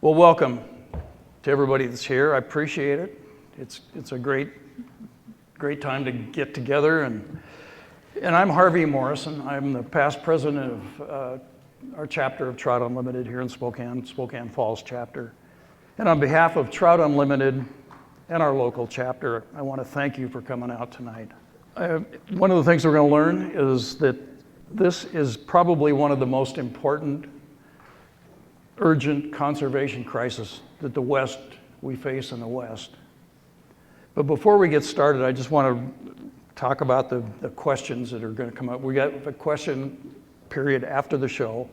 Well, welcome to everybody that's here. I appreciate it. It's a great time to get together. And I'm Harvey Morrison. I'm the past president of our chapter of Trout Unlimited here in Spokane Falls chapter. And on behalf of Trout Unlimited and our local chapter, I want to thank you for coming out tonight. One of the things we're going to learn is that this is probably one of the most important urgent conservation crisis that we face in the West. But before we get started, I just want to talk about the questions that are going to come up. We got a question period after the show,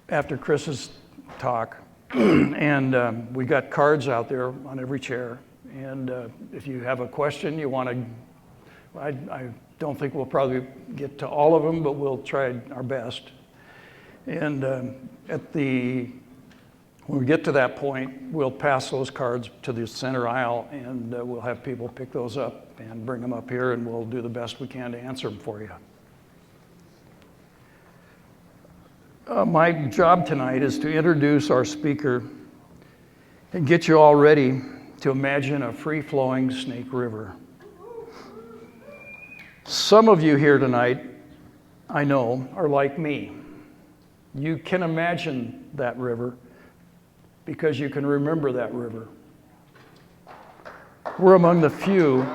after Chris's talk, and we got cards out there on every chair. And if you have a question you want to, I don't think we'll probably get to all of them, but we'll try our best. And when we get to that point, we'll pass those cards to the center aisle, and we'll have people pick those up and bring them up here, and we'll do the best we can to answer them for you. My job tonight is to introduce our speaker and get you all ready to imagine a free-flowing Snake River. Some of you here tonight, I know, are like me. You can imagine that river because you can remember that river. We're among the few,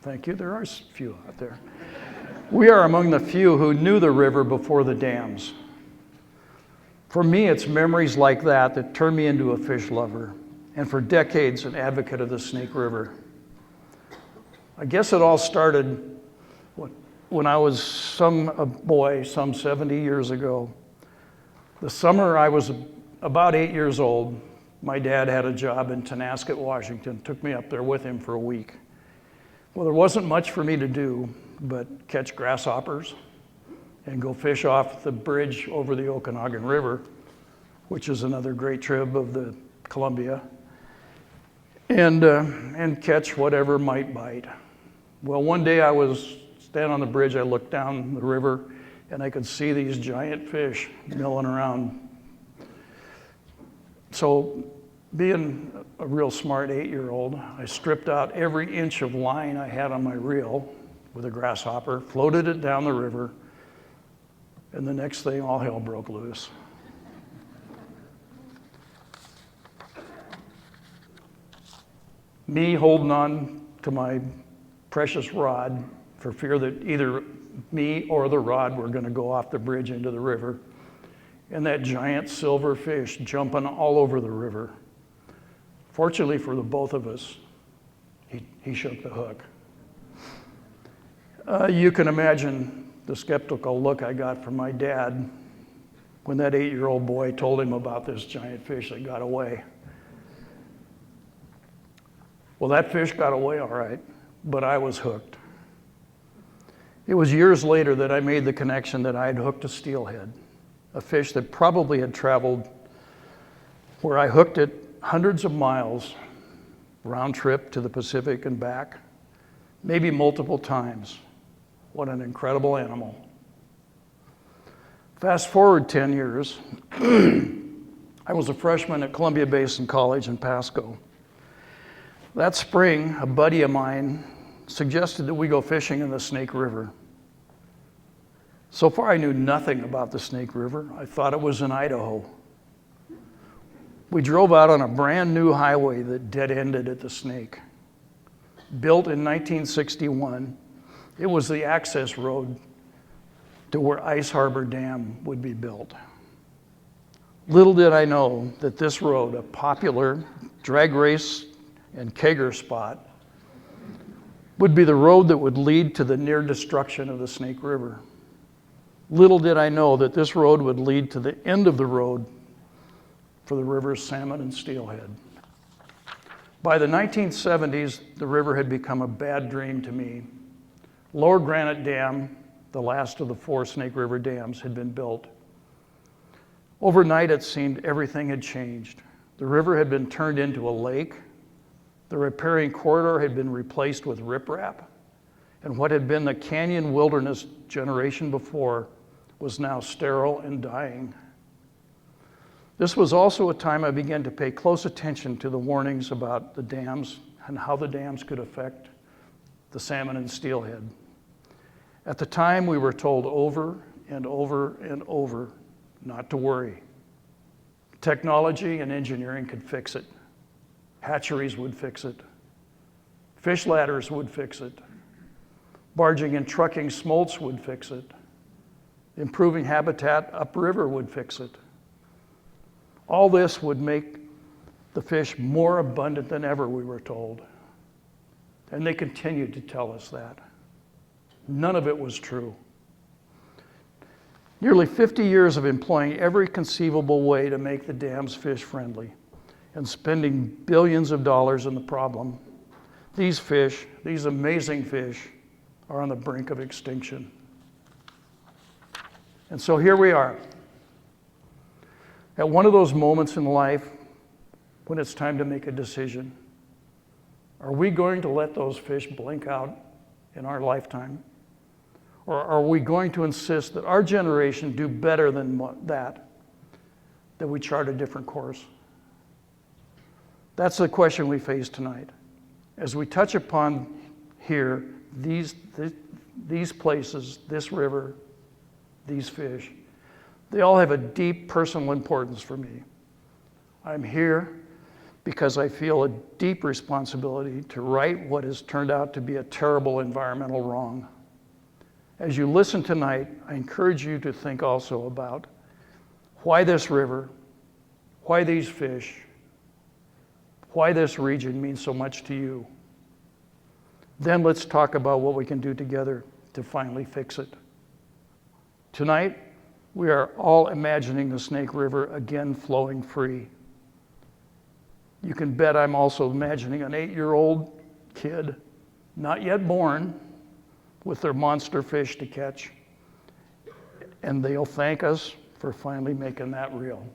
thank you, there are a few out there. We are among the few who knew the river before the dams. For me, it's memories like that turned me into a fish lover, and for decades, an advocate of the Snake River. I guess it all started when I was a boy, some 70 years ago. The summer I was about 8 years old, my dad had a job in Tonasket, Washington, took me up there with him for a week. Well, there wasn't much for me to do but catch grasshoppers and go fish off the bridge over the Okanagan River, which is another great trib of the Columbia, and catch whatever might bite. Well, one day I was standing on the bridge, I looked down the river, and I could see these giant fish milling around. So, being a real smart 8-year-old, I stripped out every inch of line I had on my reel with a grasshopper, floated it down the river, and the next thing, all hell broke loose. Me holding on to my precious rod for fear that either me or the rod were going to go off the bridge into the river, and that giant silver fish jumping all over the river. Fortunately for the both of us, he shook the hook. You can imagine the skeptical look I got from my dad when that 8-year-old boy told him about this giant fish that got away. Well, that fish got away all right, but I was hooked. It was years later that I made the connection that I had hooked a steelhead, a fish that probably had traveled where I hooked it hundreds of miles round trip to the Pacific and back, maybe multiple times. What an incredible animal. Fast forward 10 years, I was a freshman at Columbia Basin College in Pasco. That spring, a buddy of mine suggested that we go fishing in the Snake River. So far, I knew nothing about the Snake River. I thought it was in Idaho. We drove out on a brand new highway that dead-ended at the Snake. Built in 1961, it was the access road to where Ice Harbor Dam would be built. Little did I know that this road, a popular drag race and kegger spot, would be the road that would lead to the near destruction of the Snake River. Little did I know that this road would lead to the end of the road for the river's salmon and steelhead. By the 1970s, the river had become a bad dream to me. Lower Granite Dam, the last of the 4 Snake River dams, had been built. Overnight, it seemed everything had changed. The river had been turned into a lake. The riparian corridor had been replaced with riprap, and what had been the canyon wilderness generation before was now sterile and dying. This was also a time I began to pay close attention to the warnings about the dams and how the dams could affect the salmon and steelhead. At the time, we were told over and over and over not to worry. Technology and engineering could fix it. Hatcheries would fix it. Fish ladders would fix it. Barging and trucking smolts would fix it. Improving habitat upriver would fix it. All this would make the fish more abundant than ever, we were told. And they continued to tell us that. None of it was true. Nearly 50 years of employing every conceivable way to make the dams fish friendly and spending billions of dollars in the problem. These fish, these amazing fish, are on the brink of extinction. And so here we are, at one of those moments in life when it's time to make a decision. Are we going to let those fish blink out in our lifetime? Or are we going to insist that our generation do better than that we chart a different course? That's the question we face tonight. As we touch upon here, these places, this river, these fish, they all have a deep personal importance for me. I'm here because I feel a deep responsibility to right what has turned out to be a terrible environmental wrong. As you listen tonight, I encourage you to think also about why this river, why these fish, why this region means so much to you. Then let's talk about what we can do together to finally fix it. Tonight, we are all imagining the Snake River again flowing free. You can bet I'm also imagining an 8-year-old kid, not yet born, with their monster fish to catch. And they'll thank us for finally making that real.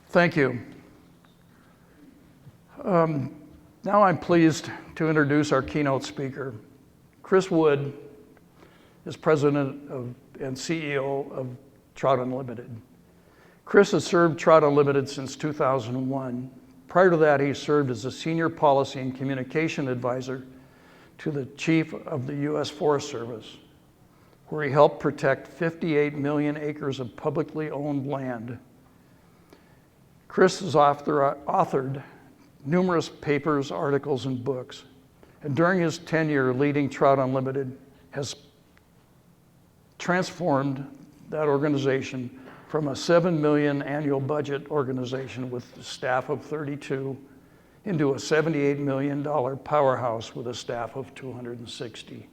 Thank you. Now I'm pleased to introduce our keynote speaker. Chris Wood is president and CEO of Trout Unlimited. Chris has served Trout Unlimited since 2001. Prior to that, he served as a senior policy and communication advisor to the chief of the U.S. Forest Service, where he helped protect 58 million acres of publicly owned land. Chris has authored numerous papers, articles, and books, and during his tenure leading Trout Unlimited has transformed that organization from a $7 million annual budget organization with a staff of 32 into a $78 million powerhouse with a staff of 260.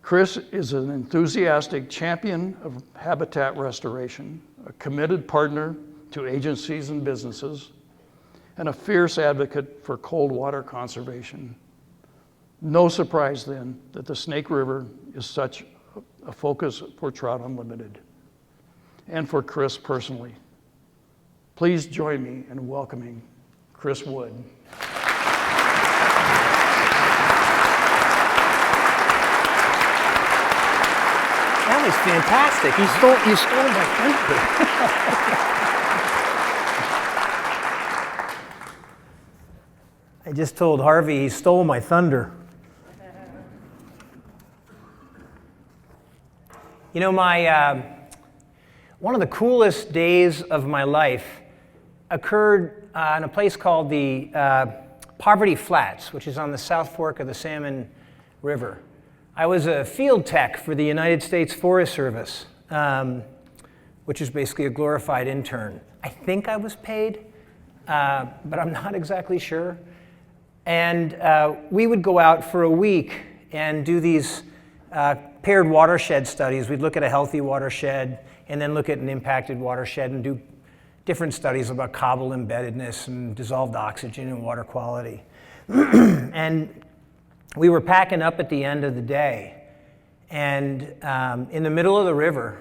Chris is an enthusiastic champion of habitat restoration, a committed partner to agencies and businesses, and a fierce advocate for cold water conservation. No surprise then that the Snake River is such a focus for Trout Unlimited and for Chris personally. Please join me in welcoming Chris Wood. That was fantastic. You stole my thunder. I just told Harvey he stole my thunder. You know, one of the coolest days of my life occurred in a place called the Poverty Flats, which is on the South Fork of the Salmon River. I was a field tech for the United States Forest Service, which is basically a glorified intern. I think I was paid, but I'm not exactly sure. And we would go out for a week and do these paired watershed studies. We'd look at a healthy watershed and then look at an impacted watershed and do different studies about cobble embeddedness and dissolved oxygen and water quality. And we were packing up at the end of the day, and in the middle of the river,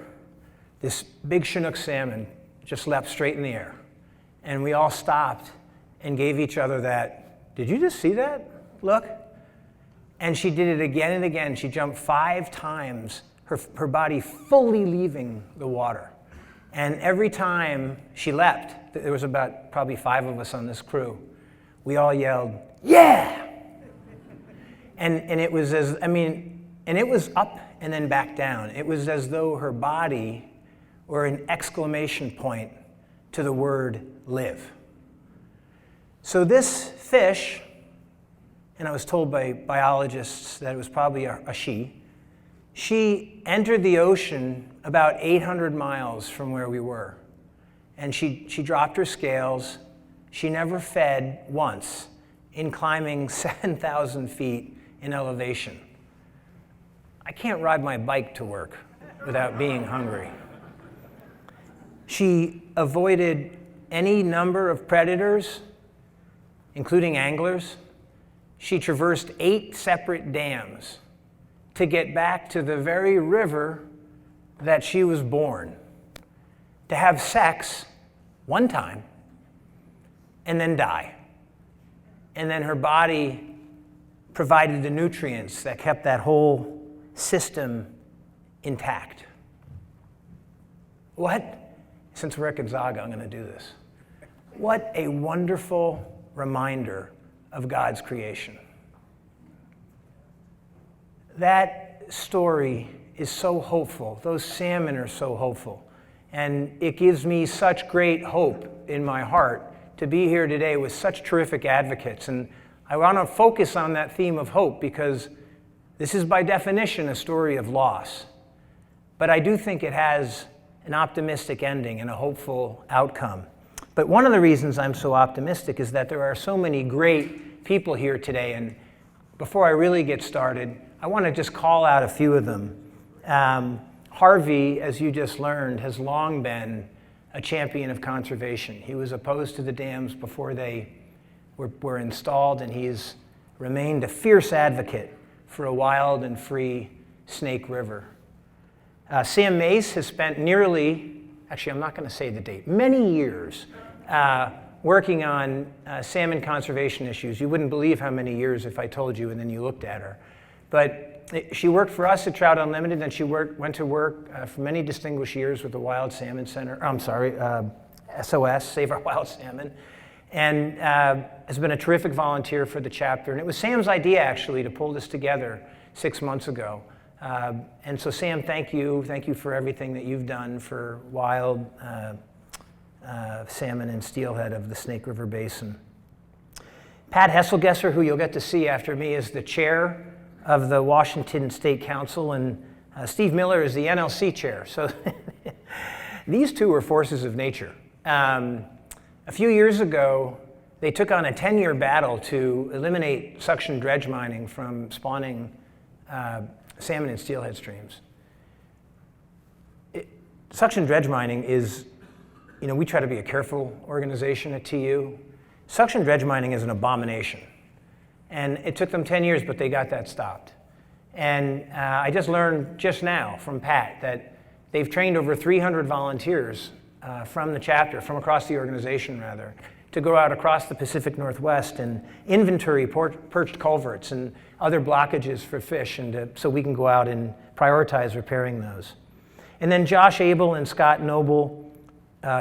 this big Chinook salmon just leapt straight in the air. And we all stopped and gave each other that, did you just see that? Look. And she did it again and again. She jumped 5 times, her body fully leaving the water. And every time she leapt, there was about probably 5 of us on this crew, we all yelled, yeah! And it was and it was up and then back down. It was as though her body were an exclamation point to the word live. So this fish, and I was told by biologists that it was probably a she entered the ocean about 800 miles from where we were. And she dropped her scales. She never fed once in climbing 7,000 feet in elevation. I can't ride my bike to work without being hungry. She avoided any number of predators, including anglers. She traversed 8 separate dams to get back to the very river that she was born, to have sex one time and then die. And then her body provided the nutrients that kept that whole system intact. Since we're at Gonzaga, I'm going to do this. What a wonderful reminder of God's creation. That story is so hopeful. Those salmon are so hopeful. And it gives me such great hope in my heart to be here today with such terrific advocates. And I want to focus on that theme of hope because this is by definition a story of loss. But I do think it has an optimistic ending and a hopeful outcome. But one of the reasons I'm so optimistic is that there are so many great people here today. And before I really get started, I want to just call out a few of them. Harvey, as you just learned, has long been a champion of conservation. He was opposed to the dams before they were installed, and he's remained a fierce advocate for a wild and free Snake River. Sam Mace has spent I'm not going to say the date, many years working on salmon conservation issues. You wouldn't believe how many years if I told you and then you looked at her. But she worked for us at Trout Unlimited, and she went to work for many distinguished years with the Wild Salmon Center, SOS, Save Our Wild Salmon, and has been a terrific volunteer for the chapter. And it was Sam's idea, actually, to pull this together 6 months ago. And so, Sam, thank you. Thank you for everything that you've done for wild salmon and steelhead of the Snake River Basin. Pat Hesselgesser, who you'll get to see after me, is the chair of the Washington State Council, and Steve Miller is the NLC chair. So these two are forces of nature. A few years ago, they took on a 10-year battle to eliminate suction dredge mining from spawning salmon and steelhead streams. Suction dredge mining is, we try to be a careful organization at TU. Suction dredge mining is an abomination. And it took them 10 years, but they got that stopped. And I just learned just now from Pat that they've trained over 300 volunteers from the chapter, from across the organization rather, to go out across the Pacific Northwest and inventory perched culverts and other blockages for fish, and so we can go out and prioritize repairing those. And then Josh Abel and Scott Noble,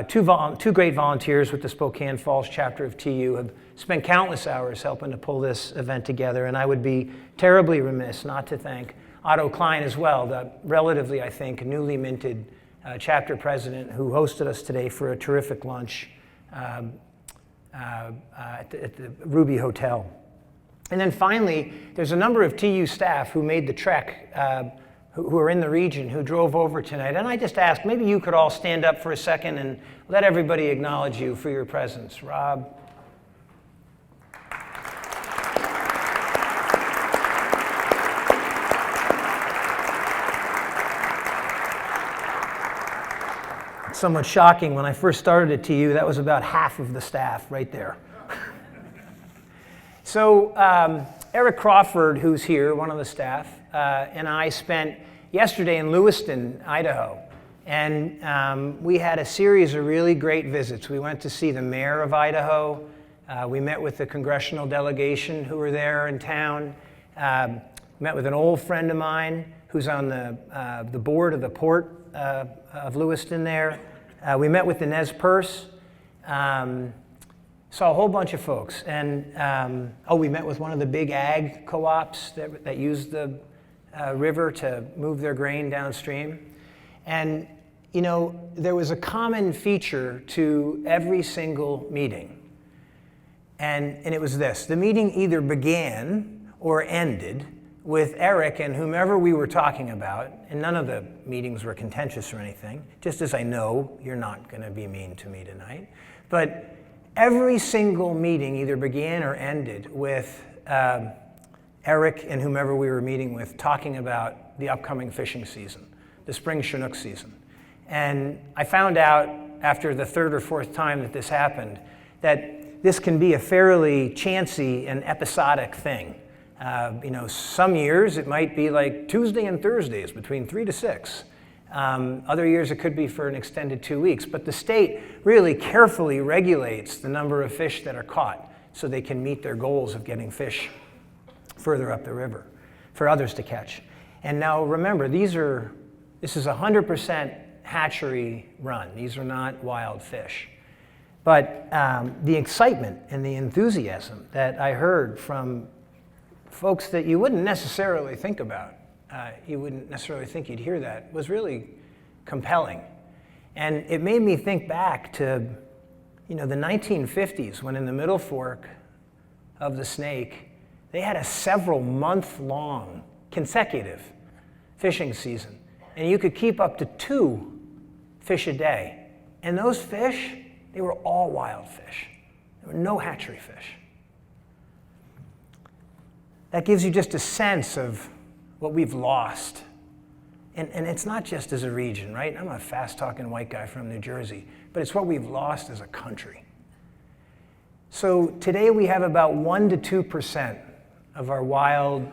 two great volunteers with the Spokane Falls chapter of TU, have spent countless hours helping to pull this event together, and I would be terribly remiss not to thank Otto Klein as well, the relatively, I think, newly minted chapter president who hosted us today for a terrific lunch at the Ruby Hotel. And then finally, there's a number of TU staff who made the trek, who are in the region, who drove over tonight. And I just asked, maybe you could all stand up for a second and let everybody acknowledge you for your presence. Rob. It's somewhat shocking. When I first started at TU, that was about half of the staff right there. So Eric Crawford, who's here, one of the staff, and I spent yesterday in Lewiston, Idaho, And we had a series of really great visits. We went to see the mayor of Idaho. We met with the congressional delegation who were there in town. Met with an old friend of mine who's on the board of the port of Lewiston there. We met with the Nez Perce. Saw a whole bunch of folks. And we met with one of the big ag co-ops that use the river to move their grain downstream. And, you know, there was a common feature to every single meeting. And it was this: the meeting either began or ended with Eric and whomever we were talking about, and none of the meetings were contentious or anything, just as I know you're not going to be mean to me tonight. But every single meeting either began or ended with Eric and whomever we were meeting with talking about the upcoming fishing season, the spring Chinook season. And I found out after the third or fourth time that this happened that this can be a fairly chancy and episodic thing. You know, some years it might be like Tuesday and Thursdays between 3 to 6. Other years it could be for an extended 2 weeks. But the state really carefully regulates the number of fish that are caught so they can meet their goals of getting fish further up the river for others to catch. And now remember, this is 100% hatchery run. These are not wild fish. But the excitement and the enthusiasm that I heard from folks that you wouldn't necessarily think about, you wouldn't necessarily think you'd hear that, was really compelling. And it made me think back to, you know, the 1950s, when in the Middle Fork of the Snake, they had a several month-long consecutive fishing season. And you could keep up to 2 fish a day. And those fish, they were all wild fish. There were no hatchery fish. That gives you just a sense of what we've lost. And it's not just as a region, right? I'm a fast-talking white guy from New Jersey, but it's what we've lost as a country. So today we have about 1 to 2% of our wild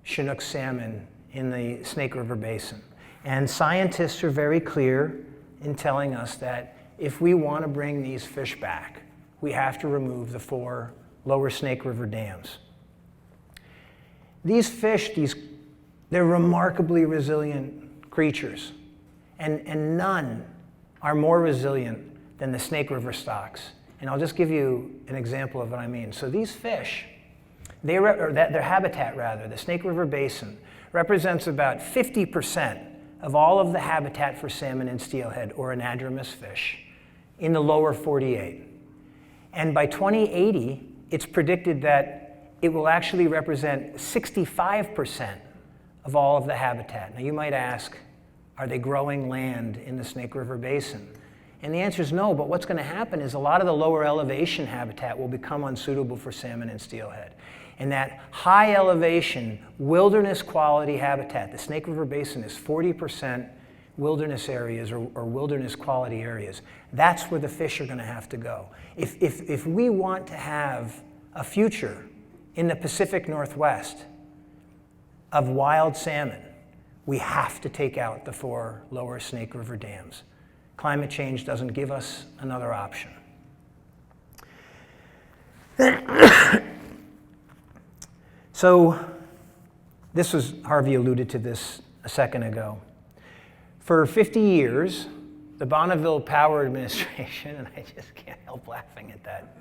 Chinook salmon in the Snake River Basin. And scientists are very clear in telling us that if we want to bring these fish back, we have to remove the 4 lower Snake River dams. These fish, they're remarkably resilient creatures, and none are more resilient than the Snake River stocks. And I'll just give you an example of what I mean. So these fish, their habitat rather, the Snake River Basin, represents about 50% of all of the habitat for salmon and steelhead, or anadromous fish, in the lower 48. And by 2080, it's predicted that it will actually represent 65% of all of the habitat. Now you might ask, are they growing land in the Snake River Basin? And the answer is no, but what's going to happen is a lot of the lower elevation habitat will become unsuitable for salmon and steelhead. And that high elevation, wilderness quality habitat, the Snake River Basin is 40% wilderness areas or wilderness quality areas. That's where the fish are going to have to go. If we want to have a future in the Pacific Northwest of wild salmon, we have to take out the 4 lower Snake River dams. Climate change doesn't give us another option. So Harvey alluded to this a second ago. For 50 years, the Bonneville Power Administration, and I just can't help laughing at that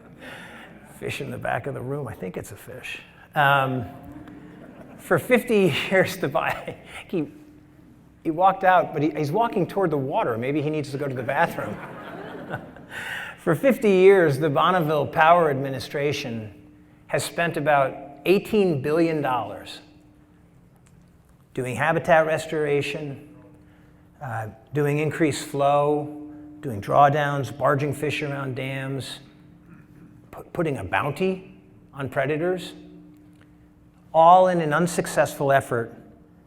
fish in the back of the room. I think it's a fish. For 50 years, he walked out, but he's walking toward the water. Maybe he needs to go to the bathroom. For 50 years, the Bonneville Power Administration has spent about $18 billion doing habitat restoration, doing increased flow, doing drawdowns, barging fish around dams, putting a bounty on predators, all in an unsuccessful effort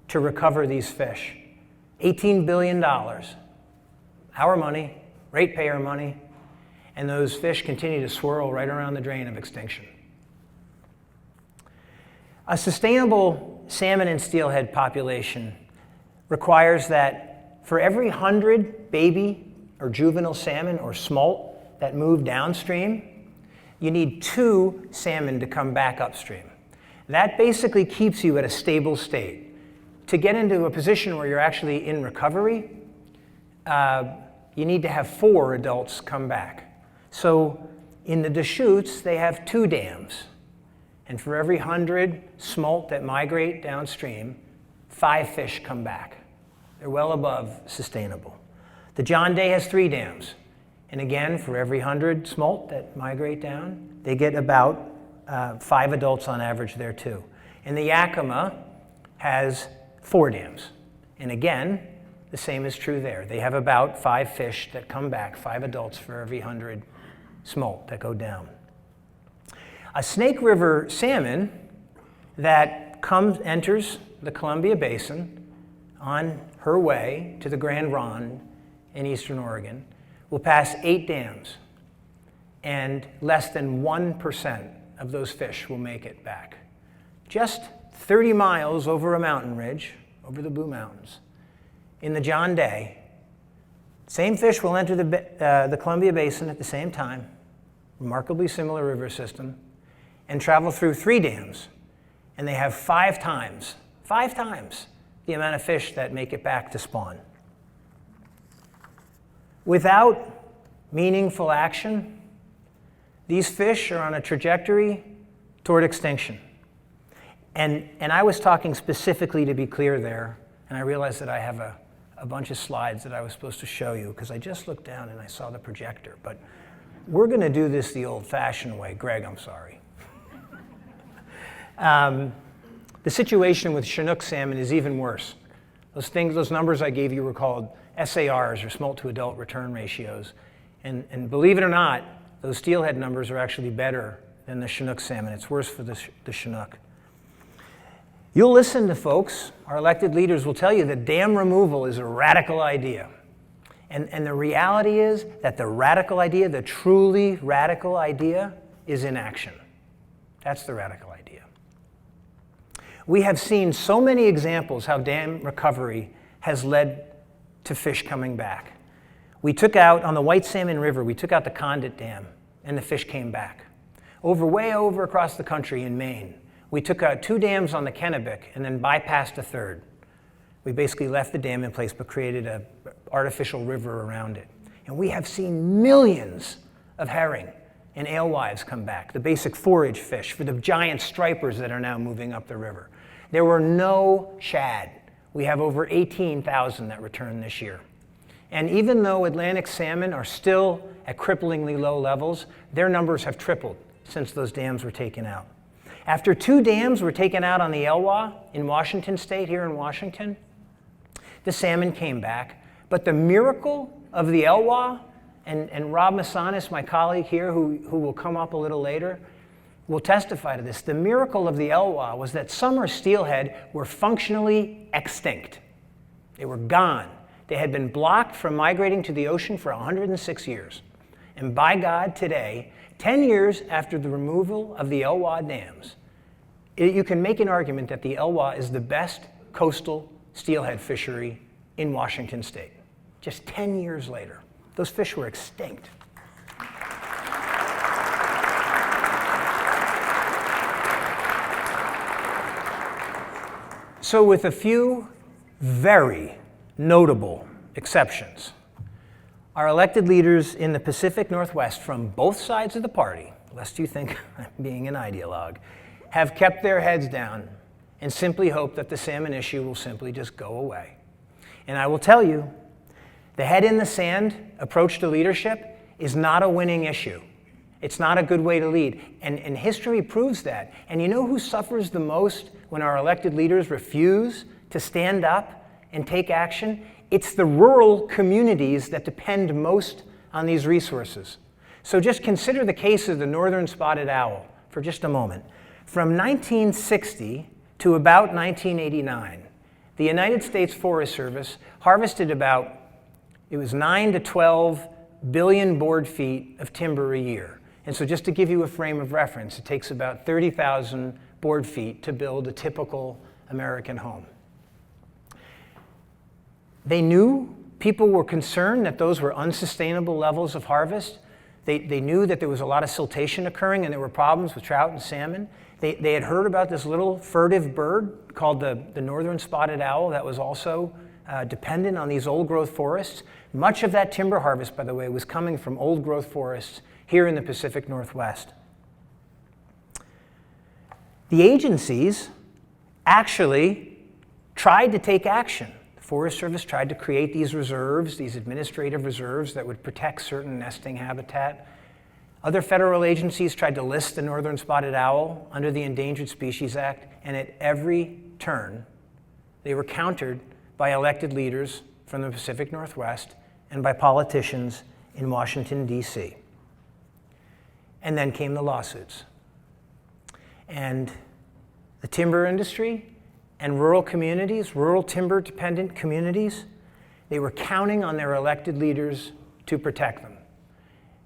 to recover these fish. $18 billion, our money, ratepayer money, and those fish continue to swirl right around the drain of extinction. A sustainable salmon and steelhead population requires that For every 100 baby or juvenile salmon or smolt that move downstream, you need 2 salmon to come back upstream. That basically keeps you at a stable state. To get into a position where you're actually in recovery, you need to have 4 adults come back. So in the Deschutes, they have 2 dams. And for every 100 smolt that migrate downstream, 5 fish come back. They're well above sustainable. The John Day has 3 dams. And again, for every 100 smolt that migrate down, they get about 5 adults on average there too. And the Yakima has 4 dams. And again, the same is true there. They have about 5 fish that come back, 5 adults for every 100 smolt that go down. A Snake River salmon that enters the Columbia Basin on her way to the Grand Ronde in eastern Oregon will pass 8 dams, and less than 1% of those fish will make it back. Just 30 miles over a mountain ridge, over the Blue Mountains, in the John Day, same fish will enter the Columbia Basin at the same time, remarkably similar river system, and travel through 3 dams, and they have 5 times the amount of fish that make it back to spawn. Without meaningful action, these fish are on a trajectory toward extinction. And I was talking specifically, to be clear there, and I realized that I have a bunch of slides that I was supposed to show you, because I just looked down and I saw the projector. But we're going to do this the old-fashioned way. Greg, I'm sorry. The situation with Chinook salmon is even worse. Those numbers I gave you were called SARs, or smolt to adult return ratios. And believe it or not, those steelhead numbers are actually better than the Chinook salmon. It's worse for the Chinook. You'll listen to folks, our elected leaders will tell you that dam removal is a radical idea. And the reality is that the radical idea, the truly radical idea, is inaction. That's the radical idea. We have seen so many examples how dam recovery has led to fish coming back. We took out, on the White Salmon River, we took out the Condit Dam, and the fish came back. Way over across the country in Maine, we took out 2 dams on the Kennebec and then bypassed a 3rd. We basically left the dam in place but created an artificial river around it. And we have seen millions of herring and alewives come back, the basic forage fish for the giant stripers that are now moving up the river. There were no shad. We have over 18,000 that returned this year. And even though Atlantic salmon are still at cripplingly low levels, their numbers have tripled since those dams were taken out. After 2 dams were taken out on the Elwha in Washington State, here in Washington, the salmon came back. But the miracle of the Elwha, and Rob Massanis, my colleague here, who will come up a little later, will testify to this. The miracle of the Elwha was that summer steelhead were functionally extinct. They were gone. They had been blocked from migrating to the ocean for 106 years. And by God, today, 10 years after the removal of the Elwha dams, you can make an argument that the Elwha is the best coastal steelhead fishery in Washington State. Just 10 years later, those fish were extinct. So with a few very notable exceptions, our elected leaders in the Pacific Northwest from both sides of the party, lest you think I'm being an ideologue, have kept their heads down and simply hope that the salmon issue will simply just go away. And I will tell you, the head in the sand approach to leadership is not a winning issue. It's not a good way to lead. And history proves that. And you know who suffers the most when our elected leaders refuse to stand up and take action? It's the rural communities that depend most on these resources. So just consider the case of the northern spotted owl for just a moment. From 1960 to about 1989, the United States Forest Service harvested about, it was 9 to 12 billion board feet of timber a year. And so just to give you a frame of reference, it takes about 30,000 board feet to build a typical American home. They knew People were concerned that those were unsustainable levels of harvest. They knew that there was a lot of siltation occurring and there were problems with trout and salmon. They had heard about this little furtive bird called the northern spotted owl that was also dependent on these old growth forests. Much of that timber harvest, by the way, was coming from old growth forests here in the Pacific Northwest. The agencies actually tried to take action. The Forest Service tried to create these reserves, these administrative reserves that would protect certain nesting habitat. Other federal agencies tried to list the northern spotted owl under the Endangered Species Act, and at every turn, they were countered by elected leaders from the Pacific Northwest and by politicians in Washington, D.C. And then came the lawsuits. And the timber industry and rural communities, rural timber-dependent communities, they were counting on their elected leaders to protect them.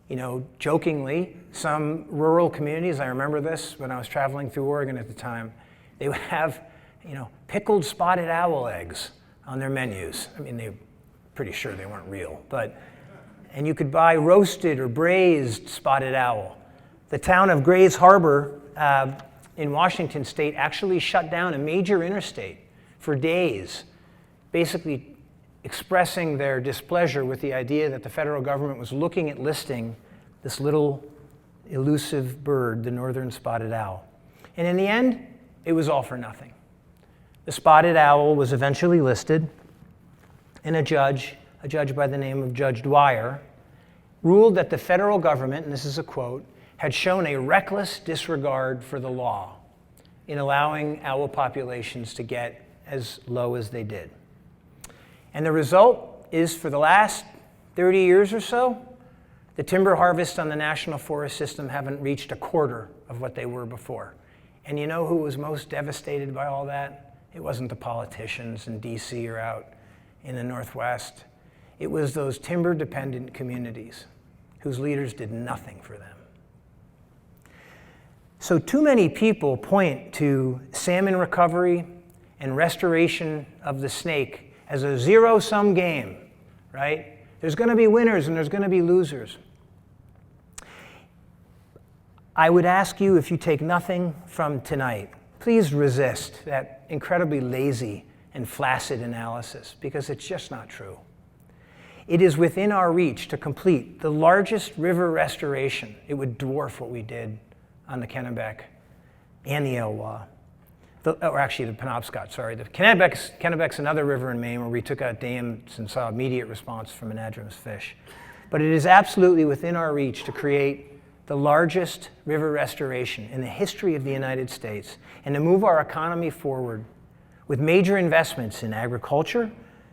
You know, jokingly, some rural communities, I remember this when I was traveling through Oregon at the time, they would have, pickled spotted owl eggs on their menus. I mean, they're pretty sure they weren't real, and you could buy roasted or braised spotted owl. The town of Grays Harbor in Washington state actually shut down a major interstate for days, basically expressing their displeasure with the idea that the federal government was looking at listing this little elusive bird, the northern spotted owl. And in the end, it was all for nothing. The spotted owl was eventually listed, and a judge by the name of Judge Dwyer, ruled that the federal government, and this is a quote, had shown a reckless disregard for the law in allowing owl populations to get as low as they did. And the result is, for the last 30 years or so, the timber harvests on the National Forest System haven't reached a quarter of what they were before. And you know who was most devastated by all that? It wasn't the politicians in DC or out in the Northwest. It was those timber-dependent communities whose leaders did nothing for them. So too many people point to salmon recovery and restoration of the snake as a zero-sum game, right? There's going to be winners and there's going to be losers. I would ask you, if you take nothing from tonight, please resist that incredibly lazy and flaccid analysis, because it's just not true. It is within our reach to complete the largest river restoration. It would dwarf what we did on the Kennebec and the Elwha. Or actually the Penobscot, sorry. The Kennebec's another river in Maine where we took out dams and saw immediate response from anadromous fish. But it is absolutely within our reach to create the largest river restoration in the history of the United States and to move our economy forward with major investments in agriculture,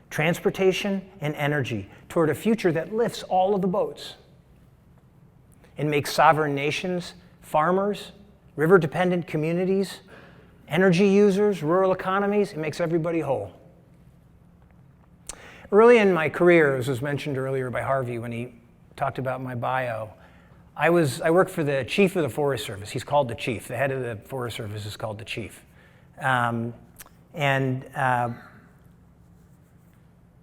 transportation, and energy toward a future that lifts all of the boats and makes sovereign nations, farmers, river-dependent communities, energy users, rural economies. It makes everybody whole. Early in my career, as was mentioned earlier by Harvey when he talked about my bio, I worked for the chief of the Forest Service. He's called the chief. The head of the Forest Service is called the chief. One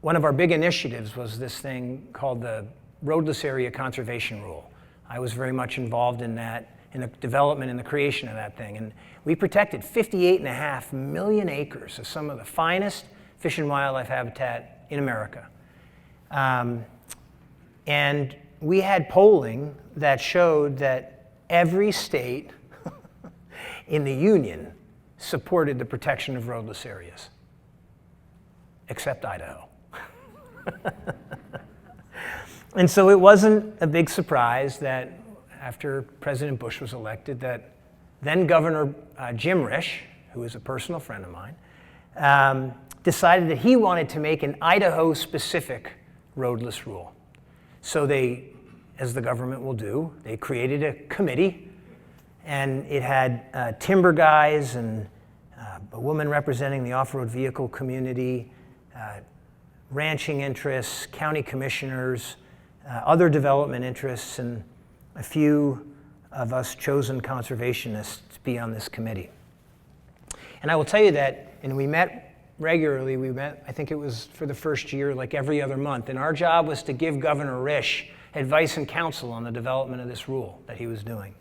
of our big initiatives was this thing called the Roadless Area Conservation Rule. I was very much involved in that, in the development and the creation of that thing. And we protected 58.5 million acres of some of the finest fish and wildlife habitat in America. And we had polling that showed that every state in the Union supported the protection of roadless areas, except Idaho. And so it wasn't a big surprise that after President Bush was elected, that then Governor Jim Risch, who is a personal friend of mine, decided that he wanted to make an Idaho-specific roadless rule. So they, as the government will do, they created a committee, and it had timber guys and a woman representing the off-road vehicle community, ranching interests, county commissioners, other development interests, and a few of us chosen conservationists to be on this committee. And I will tell you that, and we met regularly. We met, I think it was for the first year, like every other month. And our job was to give Governor Risch advice and counsel on the development of this rule that he was doing.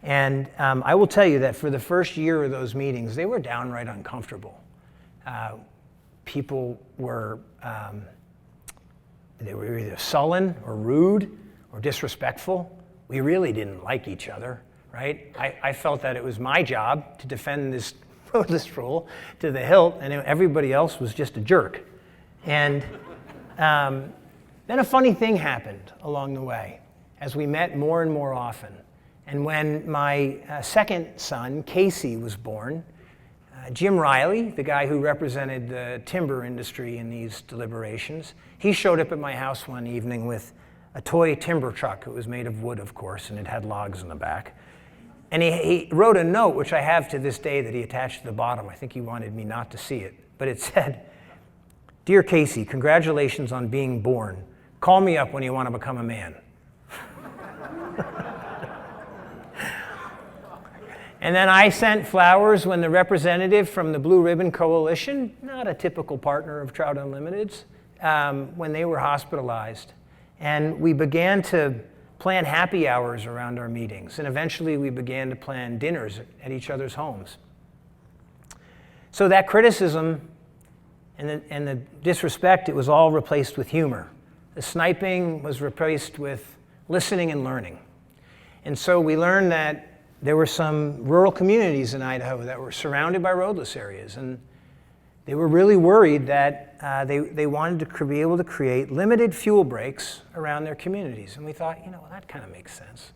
And I will tell you that for the first year of those meetings, they were downright uncomfortable. People were, they were either sullen or rude or disrespectful. We really didn't like each other, right? I felt that it was my job to defend this rule to the hilt, and everybody else was just a jerk. And then a funny thing happened along the way as we met more and more often. And when my second son, Casey, was born, Jim Riley, the guy who represented the timber industry in these deliberations, he showed up at my house one evening with a toy timber truck. It was made of wood, of course, and it had logs in the back. And he wrote a note, which I have to this day, that he attached to the bottom. I think he wanted me not to see it. But it said, "Dear Casey, congratulations on being born. Call me up when you want to become a man." And then I sent flowers when the representative from the Blue Ribbon Coalition, not a typical partner of Trout Unlimited's, when they were hospitalized. And we began to plan happy hours around our meetings. And eventually we began to plan dinners at each other's homes. So that criticism and the disrespect, it was all replaced with humor. The sniping was replaced with listening and learning. And so we learned that there were some rural communities in Idaho that were surrounded by roadless areas, and they were really worried that they wanted to be able to create limited fuel breaks around their communities. And we thought, that kind of makes sense.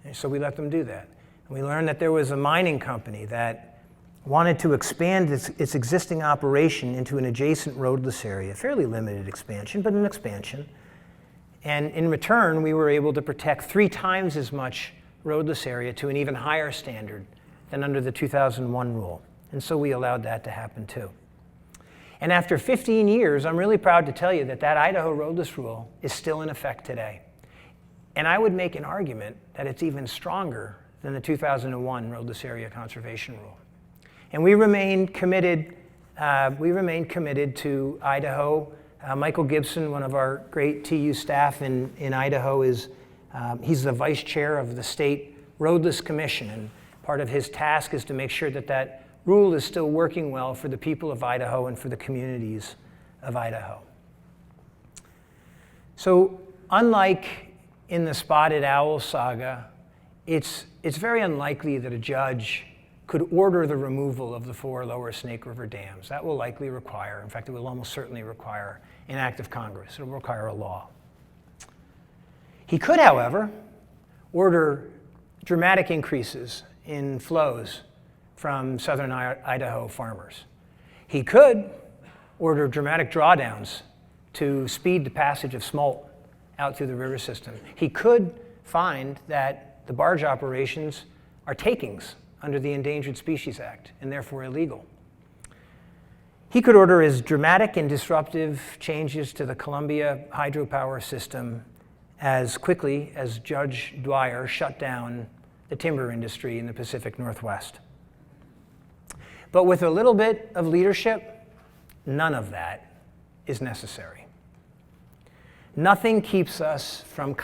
And so we let them do that. And we learned that there was a mining company that wanted to expand its existing operation into an adjacent roadless area, fairly limited expansion, but an expansion. And in return, we were able to protect 3 times as much roadless area to an even higher standard than under the 2001 rule. And so we allowed that to happen too. And after 15 years, I'm really proud to tell you that Idaho roadless rule is still in effect today. And I would make an argument that it's even stronger than the 2001 roadless area conservation rule. And we remain committed to Idaho. Michael Gibson, one of our great TU staff in Idaho, he's the vice chair of the state roadless commission, and part of his task is to make sure that rule is still working well for the people of Idaho and for the communities of Idaho. So unlike in the spotted owl saga, it's very unlikely that a judge could order the removal of the 4 lower Snake River dams. That will likely require, in fact, it will almost certainly require an act of Congress. It will require a law. He could, however, order dramatic increases in flows from southern Idaho farmers. He could order dramatic drawdowns to speed the passage of smolt out through the river system. He could find that the barge operations are takings under the Endangered Species Act and therefore illegal. He could order as dramatic and disruptive changes to the Columbia hydropower system as quickly as Judge Dwyer shut down the timber industry in the Pacific Northwest. But with a little bit of leadership, none of that is necessary. Nothing keeps us from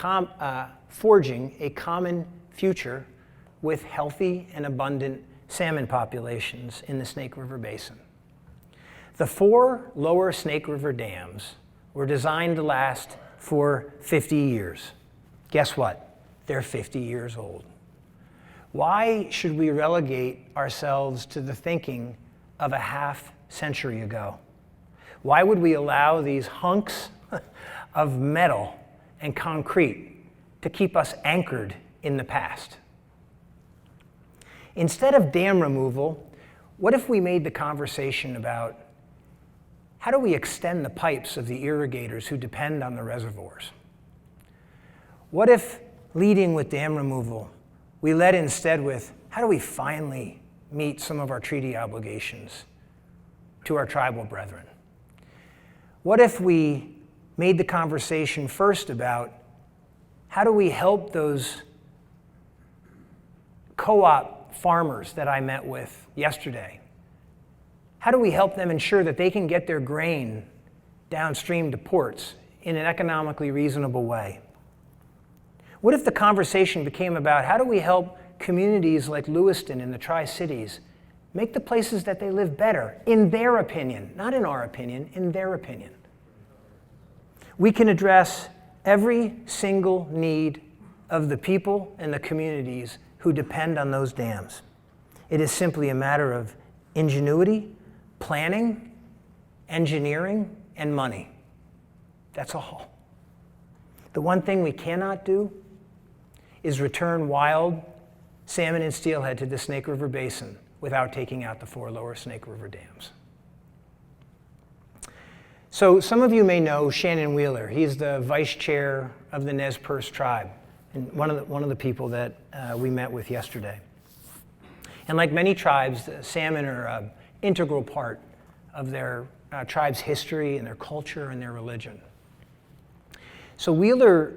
forging a common future with healthy and abundant salmon populations in the Snake River Basin. The 4 lower Snake River dams were designed to last for 50 years. Guess what? They're 50 years old. Why should we relegate ourselves to the thinking of a half century ago? Why would we allow these hunks of metal and concrete to keep us anchored in the past? Instead of dam removal, what if we made the conversation about how do we extend the pipes of the irrigators who depend on the reservoirs? What if, leading with dam removal, we led instead with how do we finally meet some of our treaty obligations to our tribal brethren? What if we made the conversation first about how do we help those co-op farmers that I met with yesterday How do we help them ensure that they can get their grain downstream to ports in an economically reasonable way? What if the conversation became about how do we help communities like Lewiston in the Tri-Cities make the places that they live better, in their opinion, not in our opinion, in their opinion? We can address every single need of the people and the communities who depend on those dams. It is simply a matter of ingenuity, planning, engineering, and money. That's all. The one thing we cannot do is return wild salmon and steelhead to the Snake River Basin without taking out the 4 lower Snake River dams. So some of you may know Shannon Wheeler. He's the vice chair of the Nez Perce tribe, and one of the people that we met with yesterday. And like many tribes, the salmon are an integral part of their tribe's history and their culture and their religion. So Wheeler,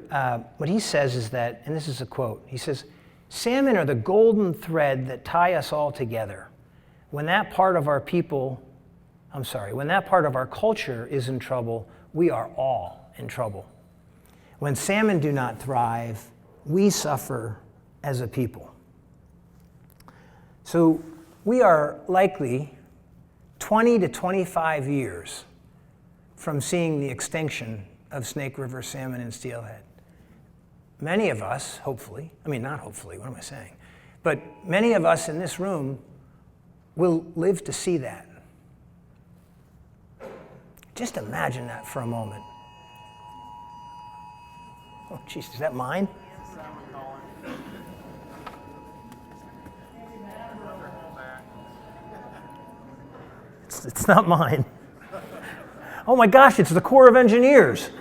what he says is that, and this is a quote, he says, "Salmon are the golden thread that tie us all together. When that part of our culture is in trouble, we are all in trouble. When salmon do not thrive, we suffer as a people." So we are likely 20 to 25 years from seeing the extinction of Snake River salmon and steelhead. Many of us, hopefully, not hopefully, what am I saying? But many of us in this room will live to see that. Just imagine that for a moment. Oh, jeez, is that mine? It's not mine. Oh my gosh, it's the Corps of Engineers.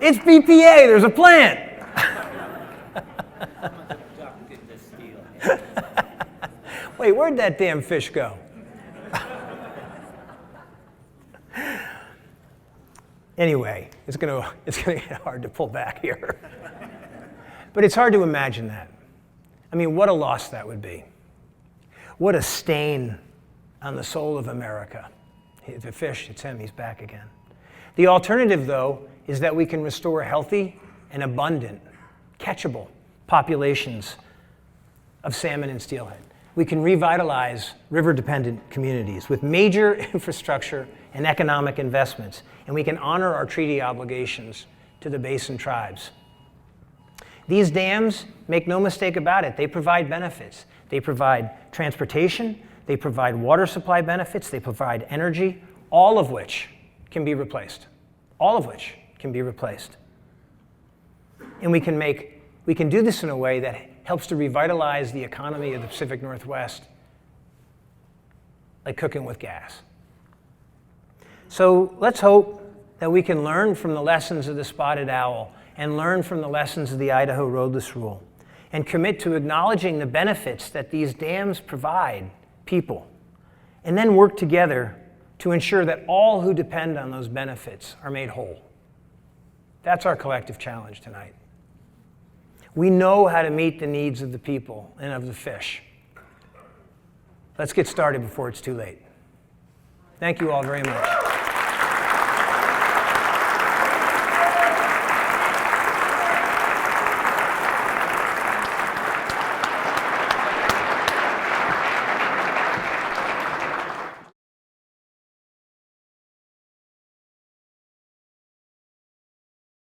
It's BPA, there's a plant. Wait, where'd that damn fish go? Anyway, it's gonna get hard to pull back here. But it's hard to imagine that. What a loss that would be. What a stain on the soul of America. The fish, it's him, he's back again. The alternative, though, is that we can restore healthy and abundant, catchable populations of salmon and steelhead. We can revitalize river-dependent communities with major infrastructure and economic investments, and we can honor our treaty obligations to the basin tribes. These dams, make no mistake about it, they provide benefits. They provide transportation, they provide water supply benefits, they provide energy, all of which can be replaced. All of which can be replaced. And we can do this in a way that helps to revitalize the economy of the Pacific Northwest, like cooking with gas. So let's hope that we can learn from the lessons of the spotted owl and learn from the lessons of the Idaho roadless rule and commit to acknowledging the benefits that these dams provide people, and then work together to ensure that all who depend on those benefits are made whole. That's our collective challenge tonight. We know how to meet the needs of the people and of the fish. Let's get started before it's too late. Thank you all very much.